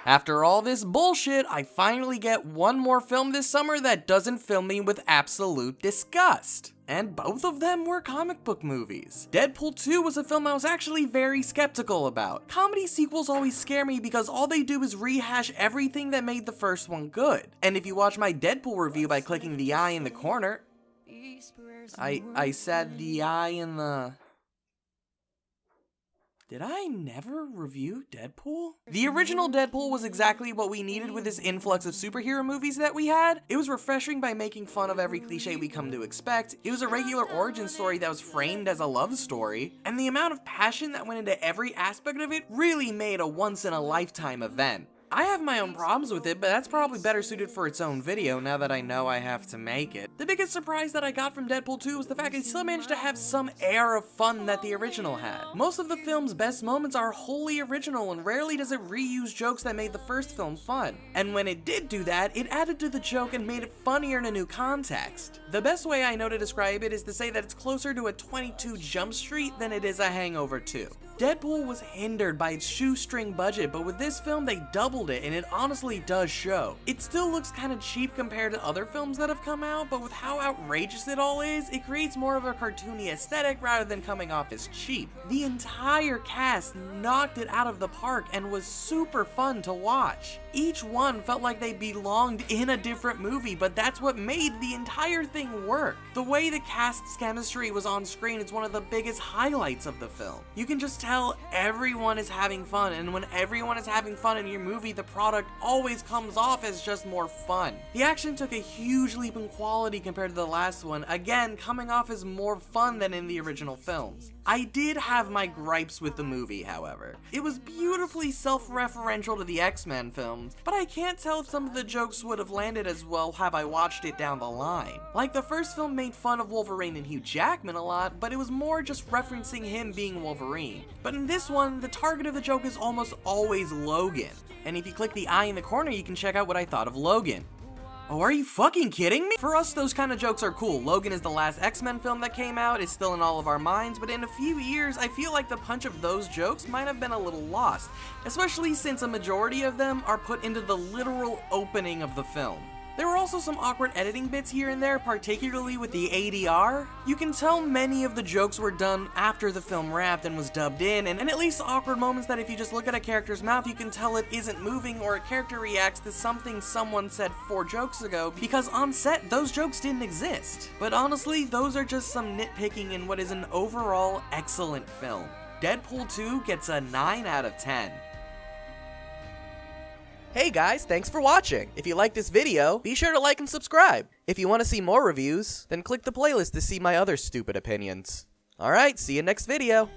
After all this bullshit, I finally get one more film this summer that doesn't fill me with absolute disgust. And both of them were comic book movies. Deadpool 2 was a film I was actually very skeptical about. Comedy sequels always scare me because all they do is rehash everything that made the first one good. And if you watch my Deadpool review by clicking the eye in the corner, I said the eye in the... Did I never review Deadpool? The original Deadpool was exactly what we needed with this influx of superhero movies that we had. It was refreshing by making fun of every cliche we come to expect. It was a regular origin story that was framed as a love story. And the amount of passion that went into every aspect of it really made a once-in-a-lifetime event. I have my own problems with it, but that's probably better suited for its own video now that I know I have to make it. The biggest surprise that I got from Deadpool 2 was the fact it still managed to have some air of fun that the original had. Most of the film's best moments are wholly original, and rarely does it reuse jokes that made the first film fun. And when it did do that, it added to the joke and made it funnier in a new context. The best way I know to describe it is to say that it's closer to a 22 Jump Street than it is a Hangover 2. Deadpool was hindered by its shoestring budget, but with this film they doubled it, and it honestly does show. It still looks kinda cheap compared to other films that have come out, but with how outrageous it all is, it creates more of a cartoony aesthetic rather than coming off as cheap. The entire cast knocked it out of the park and was super fun to watch. Each one felt like they belonged in a different movie, but that's what made the entire thing work. The way the cast's chemistry was on screen is one of the biggest highlights of the film. You can just tell everyone is having fun, and when everyone is having fun in your movie, the product always comes off as just more fun. The action took a huge leap in quality compared to the last one, again coming off as more fun than in the original films. I did have my gripes with the movie, however. It was beautifully self-referential to the X-Men films, but I can't tell if some of the jokes would have landed as well had I watched it down the line. Like, the first film made fun of Wolverine and Hugh Jackman a lot, but it was more just referencing him being Wolverine. But in this one, the target of the joke is almost always Logan. And if you click the eye in the corner, you can check out what I thought of Logan. Oh, are you fucking kidding me? For us, those kind of jokes are cool. Logan is the last X-Men film that came out, it's still in all of our minds, but in a few years, I feel like the punch of those jokes might have been a little lost, especially since a majority of them are put into the literal opening of the film. There were also some awkward editing bits here and there, particularly with the ADR. You can tell many of the jokes were done after the film wrapped and was dubbed in, and at least awkward moments that if you just look at a character's mouth, you can tell it isn't moving or a character reacts to something someone said 4 jokes ago, because on set, those jokes didn't exist. But honestly, those are just some nitpicking in what is an overall excellent film. Deadpool 2 gets a 9 out of 10. Hey guys, thanks for watching. If you like this video, be sure to like and subscribe. If you want to see more reviews, then click the playlist to see my other stupid opinions. Alright, see you next video.